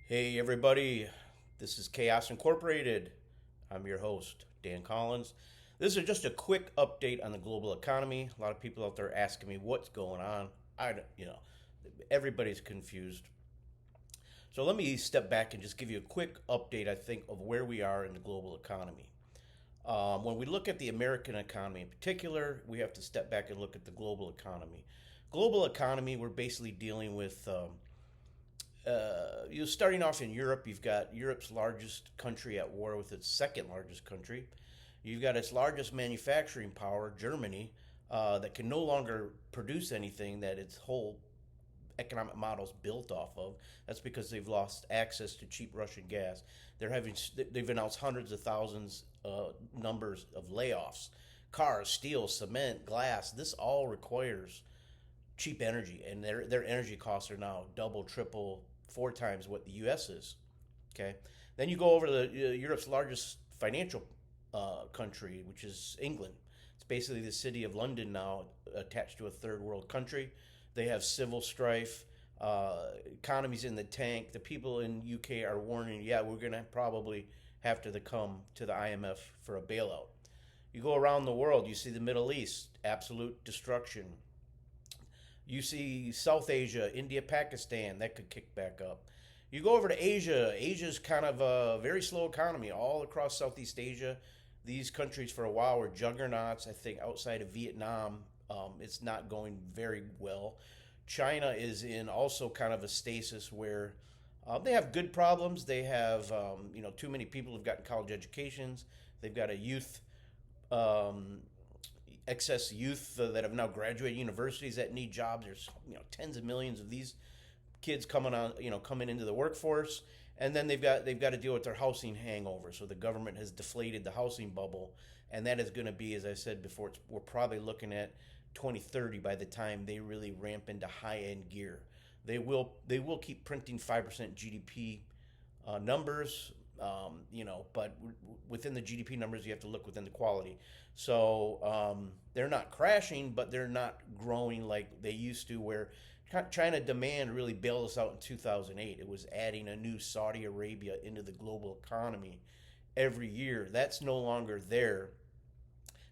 Hey everybody, this is Chaos Incorporated. I'm your host, Dan Collins. This is just a quick update on the global economy. A lot of people out there asking me what's going on. Everybody's confused. So let me step back and just give you a quick update, I think, of where we are in the global economy. When we look at the American economy in particular, we have to step back and look at the global economy. Global economy, we're basically dealing with starting off in Europe, you've got Europe's largest country at war with its second largest country. You've got its largest manufacturing power, Germany, that can no longer produce anything that its whole economic model's built off of. That's because they've lost access to cheap Russian gas. They've announced hundreds of thousands numbers of layoffs. Cars, steel, cement, glass. This all requires cheap energy, and their energy costs are now double, triple, four times what the U.S. is. Okay, then you go over to Europe's largest financial country, which is England. It's basically the city of London now, attached to a third world country. They have civil strife, economy's in the tank. The people in UK are warning, yeah, we're gonna probably have to come to the IMF for a bailout. You go around the world, you see the Middle East, absolute destruction. You see South Asia, India, Pakistan, that could kick back up. You go over to Asia. Asia's kind of a very slow economy all across Southeast Asia. These countries for a while were juggernauts. I think outside of Vietnam, it's not going very well. China is in also kind of a stasis where they have good problems. They have too many people who've gotten college educations. They've got a youth um, excess youth that have now graduated universities that need jobs. There's tens of millions of these kids coming into the workforce, and then they've got to deal with their housing hangover. So the government has deflated the housing bubble, and that is going to be, as I said before, we're probably looking at 2030 by the time they really ramp into high end gear. They will keep printing 5% GDP numbers, but within the GDP numbers, you have to look within the quality. So they're not crashing, but they're not growing like they used to, where China demand really bailed us out in 2008. It was adding a new Saudi Arabia into the global economy every year. That's no longer there.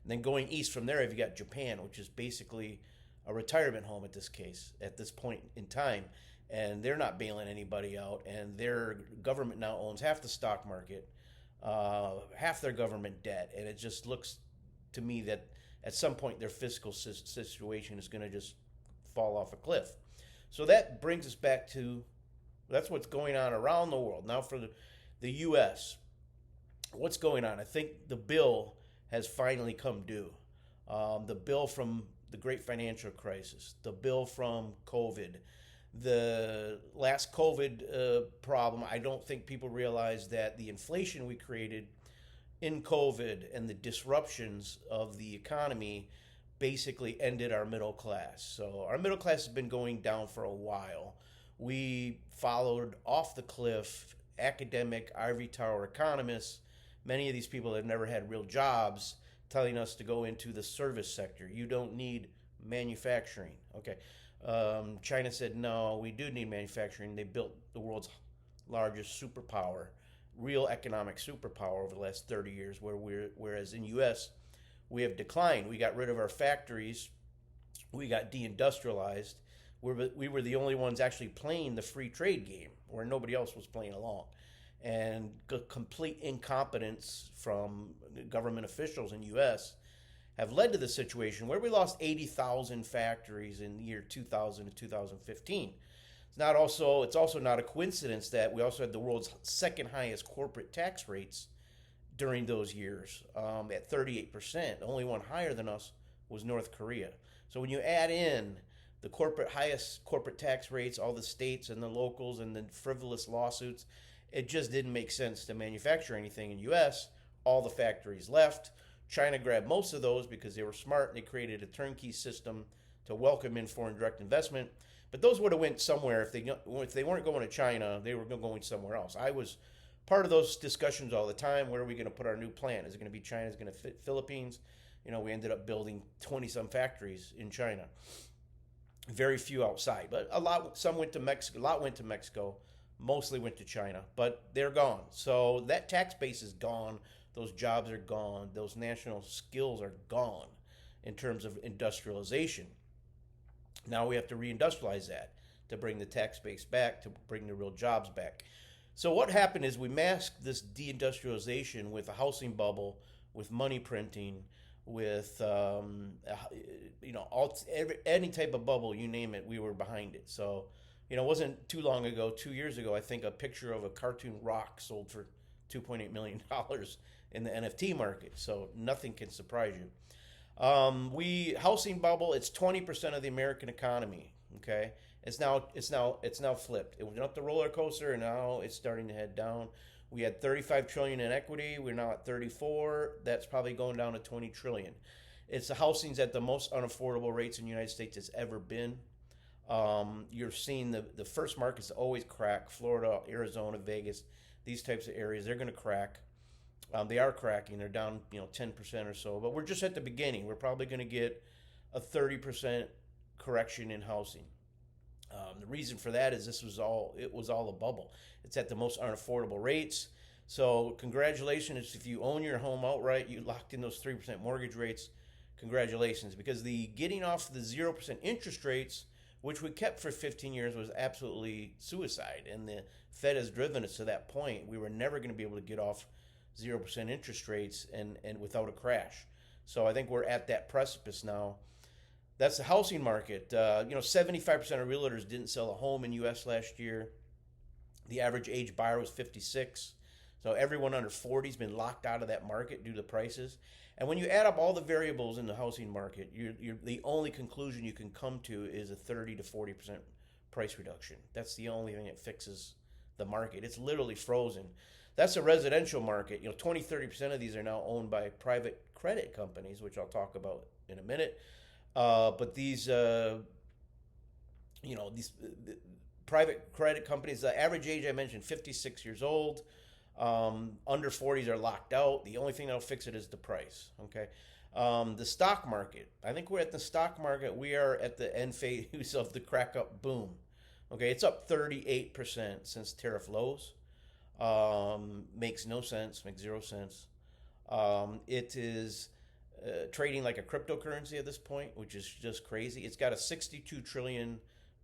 And then going east from there, you've got Japan, which is basically a retirement home at this point in time, and they're not bailing anybody out. And their government now owns half the stock market, half their government debt, and it just looks to me that at some point their fiscal situation is going to just fall off a cliff. So that brings us back to that's what's going on around the world. Now for the U.S., what's going on? I think the bill has finally come due. The bill from the great financial crisis, the bill from COVID, the last COVID problem. I don't think people realize that the inflation we created in COVID and the disruptions of the economy basically ended our middle class. So our middle class has been going down for a while. We followed off the cliff academic ivory tower economists. Many of these people have never had real jobs, telling us to go into the service sector. You don't need manufacturing. Okay. China said, no, we do need manufacturing. They built the world's largest superpower, real economic superpower over the last 30 years, whereas in U.S., we have declined. We got rid of our factories. We got deindustrialized. We were the only ones actually playing the free trade game where nobody else was playing along. And complete incompetence from government officials in U.S. have led to the situation where we lost 80,000 factories in the year 2000 to 2015. It's also not a coincidence that we also had the world's second highest corporate tax rates during those years, at 38%. The only one higher than us was North Korea. So when you add in the highest corporate tax rates, all the states and the locals and the frivolous lawsuits, it just didn't make sense to manufacture anything in U.S. All the factories left. China grabbed most of those because they were smart and they created a turnkey system to welcome in foreign direct investment. But those would have went somewhere if they weren't going to China. They were going somewhere else. I was part of those discussions all the time. Where are we going to put our new plant? Is it going to be China? Is it going to fit Philippines? We ended up building 20-some factories in China. Very few outside, but some went to Mexico. A lot went to Mexico. mostly went to China, but they're gone. So that tax base is gone. Those jobs are gone. Those national skills are gone in terms of industrialization. Now we have to reindustrialize that to bring the tax base back, to bring the real jobs back. So what happened is we masked this deindustrialization with a housing bubble, with money printing, with any type of bubble, you name it, we were behind it. So it wasn't too long ago, 2 years ago, I think a picture of a cartoon rock sold for $2.8 million in the NFT market. So nothing can surprise you. We housing bubble. It's 20% of the American economy. Okay, it's now flipped. It went up the roller coaster, and now it's starting to head down. We had 35 trillion in equity. We're now at 34. That's probably going down to 20 trillion. It's the housing's at the most unaffordable rates in the United States it's ever been. You're seeing the first markets always crack. Florida, Arizona, Vegas, these types of areas, they're going to crack. They are cracking. They're down, 10% or so. But we're just at the beginning. We're probably going to get a 30% correction in housing. The reason for that is it was all a bubble. It's at the most unaffordable rates. So congratulations if you own your home outright, you locked in those 3% mortgage rates. Congratulations, because the getting off the 0% interest rates, which we kept for 15 years, was absolutely suicide. And the Fed has driven us to that point. We were never going to be able to get off 0% interest rates and without a crash. So I think we're at that precipice now. That's the housing market. 75% of realtors didn't sell a home in U.S. last year. The average age buyer was 56. So everyone under 40 has been locked out of that market due to prices. And when you add up all the variables in the housing market, the only conclusion you can come to is a 30 to 40% price reduction. That's the only thing that fixes the market. It's literally frozen. That's a residential market. 20-30% of these are now owned by private credit companies, which I'll talk about in a minute. But these private credit companies, the average age I mentioned, 56 years old. Under 40s are locked out. The only thing that'll fix it is the price. Okay. The stock market. I think we're at the stock market. We are at the end phase of the crack up boom. Okay. It's up 38% since tariff lows. Makes no sense. Makes zero sense. It is trading like a cryptocurrency at this point, which is just crazy. It's got a $62 trillion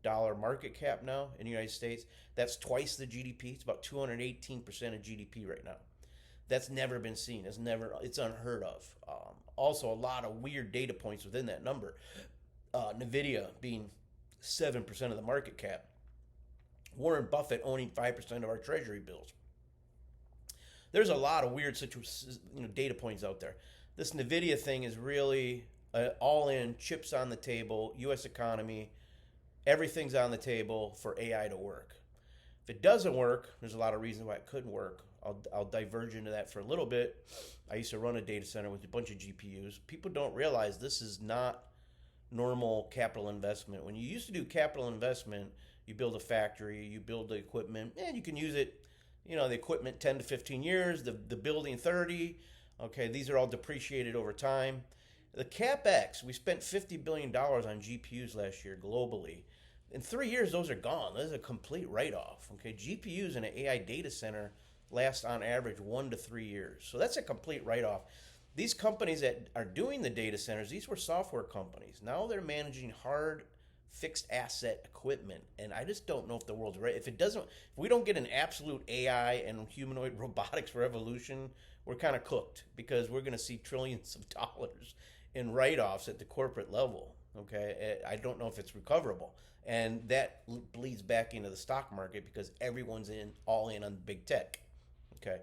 market cap now in the United States. That's twice the GDP. It's about 218% of GDP right now. That's never been seen. It's unheard of. Also, a lot of weird data points within that number. Nvidia being 7% of the market cap. Warren Buffett owning 5% of our treasury bills. There's a lot of weird data points out there. This Nvidia thing is really all in, chips on the table, U.S. economy. Everything's on the table for AI to work. If it doesn't work, there's a lot of reasons why it couldn't work. I'll diverge into that for a little bit. I used to run a data center with a bunch of GPUs. People don't realize this is not normal capital investment. When you used to do capital investment, you build a factory, you build the equipment, and you can use it, the equipment 10 to 15 years, the building 30. Okay, these are all depreciated over time. The CapEx, we spent $50 billion on GPUs last year globally. In 3 years, those are gone. This is a complete write-off. Okay, GPUs in an AI data center last on average 1 to 3 years. So that's a complete write-off. These companies that are doing the data centers, these were software companies. Now they're managing hard fixed asset equipment, and I just don't know if the world's ready. If we don't get an absolute AI and humanoid robotics revolution, we're kind of cooked, because we're going to see trillions of dollars in write-offs at the corporate level. Okay, I don't know if it's recoverable, and that bleeds back into the stock market because everyone's all in on big tech. Okay,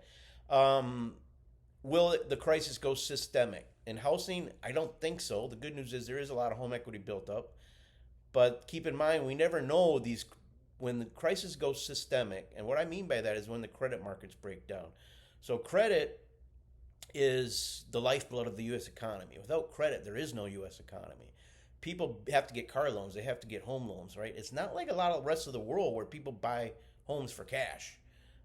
will the crisis go systemic in housing? I don't think so. The good news is there is a lot of home equity built up. But keep in mind, we never know when the crisis goes systemic. And what I mean by that is when the credit markets break down. So credit is the lifeblood of the U.S. economy. Without credit, there is no U.S. economy. People have to get car loans. They have to get home loans, right? It's not like a lot of the rest of the world where people buy homes for cash,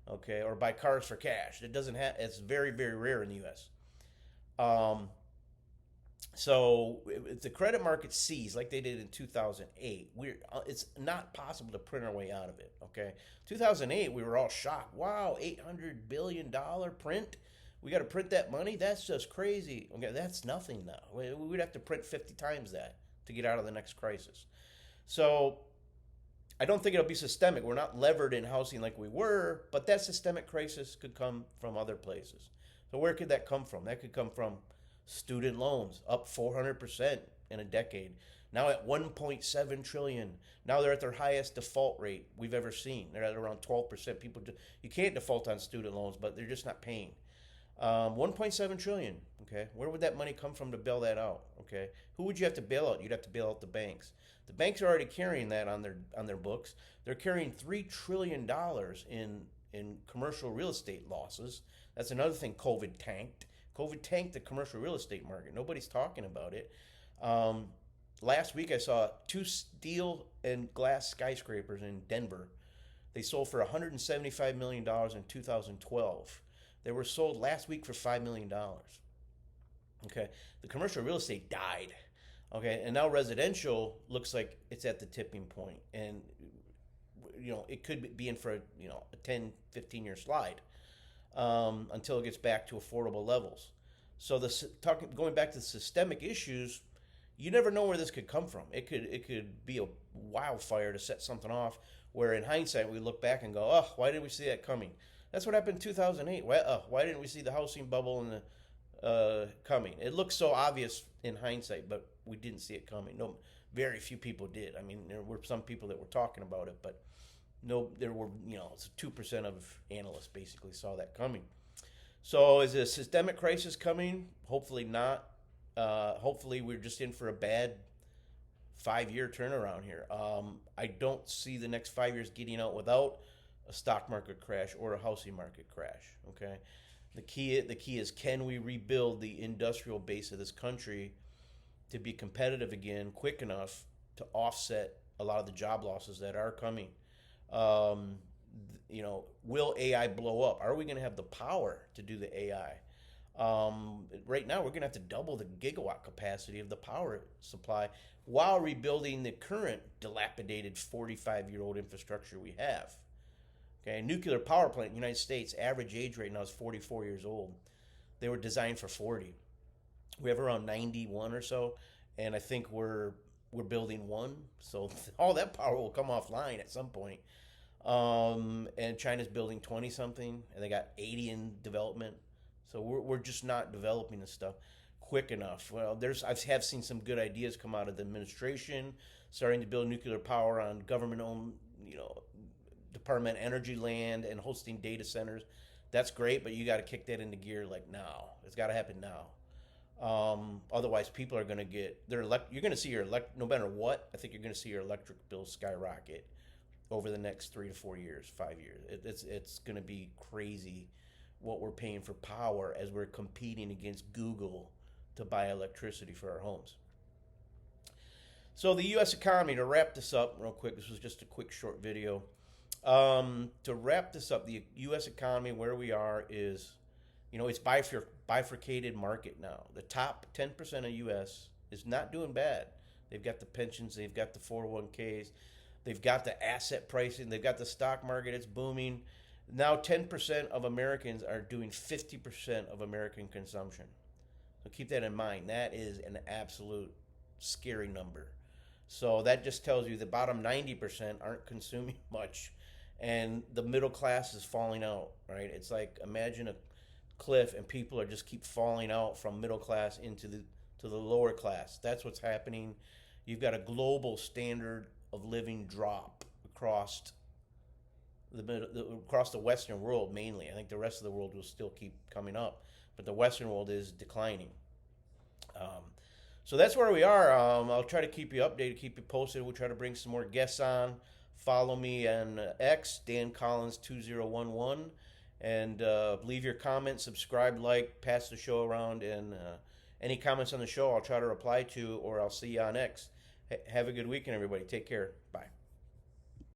okay, or buy cars for cash. It's very, very rare in the U.S. So if the credit market sees like they did in 2008, it's not possible to print our way out of it. Okay, 2008 we were all shocked. Wow, $800 billion print. We got to print that money. That's just crazy. Okay, that's nothing now. We'd have to print 50 times that to get out of the next crisis. So I don't think it'll be systemic. We're not levered in housing like we were, but that systemic crisis could come from other places. So where could that come from? That could come from student loans up 400% in a decade. Now at 1.7 trillion. Now they're at their highest default rate we've ever seen. They're at around 12%. You can't default on student loans, but they're just not paying. 1.7 trillion. Okay, where would that money come from to bail that out? Okay, who would you have to bail out? You'd have to bail out the banks. The banks are already carrying that on their books. They're carrying $3 trillion in commercial real estate losses. That's another thing. COVID tanked the commercial real estate market. Nobody's talking about it. Last week I saw two steel and glass skyscrapers in Denver. They sold for $175 million in 2012. They were sold last week for $5 million. Okay, the commercial real estate died. Okay, and now residential looks like it's at the tipping point, and it could be in for a 10, 15-year slide until it gets back to affordable levels. So going back to the systemic issues, you never know where this could come from. It could be a wildfire to set something off. Where in hindsight we look back and go, oh, why didn't we see that coming? That's what happened in 2008. Why didn't we see the housing bubble and coming? It looks so obvious in hindsight, but we didn't see it coming. No, very few people did. I mean, there were some people that were talking about it, but no, there were 2% of analysts basically saw that coming. So is a systemic crisis coming? Hopefully not. Hopefully we're just in for a bad 5-year turnaround here. I don't see the next 5 years getting out without a stock market crash or a housing market crash. Okay, the key is, can we rebuild the industrial base of this country to be competitive again quick enough to offset a lot of the job losses that are coming? Will AI blow up? Are we going to have the power to do the AI? Right now, we're going to have to double the gigawatt capacity of the power supply while rebuilding the current dilapidated 45-year-old infrastructure we have. Okay, a nuclear power plant in the United States, average age right now is 44 years old. They were designed for 40. We have around 91 or so, and I think we're building one. So all that power will come offline at some point. And China's building 20 something, and they got 80 in development. So we're just not developing this stuff quick enough. Well, I have seen some good ideas come out of the administration, starting to build nuclear power on government-owned, Department of Energy land and hosting data centers. That's great, but you got to kick that into gear like now. It's got to happen now. Otherwise, people are going to you're going to see no matter what, I think you're going to see your electric bill skyrocket over the next 3 to 4 years, 5 years. It's going to be crazy what we're paying for power as we're competing against Google to buy electricity for our homes. So the U.S. economy, to wrap this up real quick, this was just a quick short video. To wrap this up, the U.S. economy, where we are is, it's bifurcated market now. The top 10% of U.S. is not doing bad. They've got the pensions, they've got the 401ks, they've got the asset pricing, they've got the stock market, it's booming. Now 10% of Americans are doing 50% of American consumption. So keep that in mind. That is an absolute scary number. So that just tells you the bottom 90% aren't consuming much, and the middle class is falling out, right? It's like, imagine a cliff and people are just keep falling out from middle class into the lower class. That's what's happening. You've got a global standard of living drop across the Western world mainly. I think the rest of the world will still keep coming up, but the Western world is declining. So that's where we are. I'll try to keep you updated, keep you posted. We'll try to bring some more guests on. Follow me on X, Dan Collins 2011, and leave your comments, subscribe, like, pass the show around, and any comments on the show I'll try to reply to, or I'll see you on X. Have a good weekend, everybody. Take care. Bye.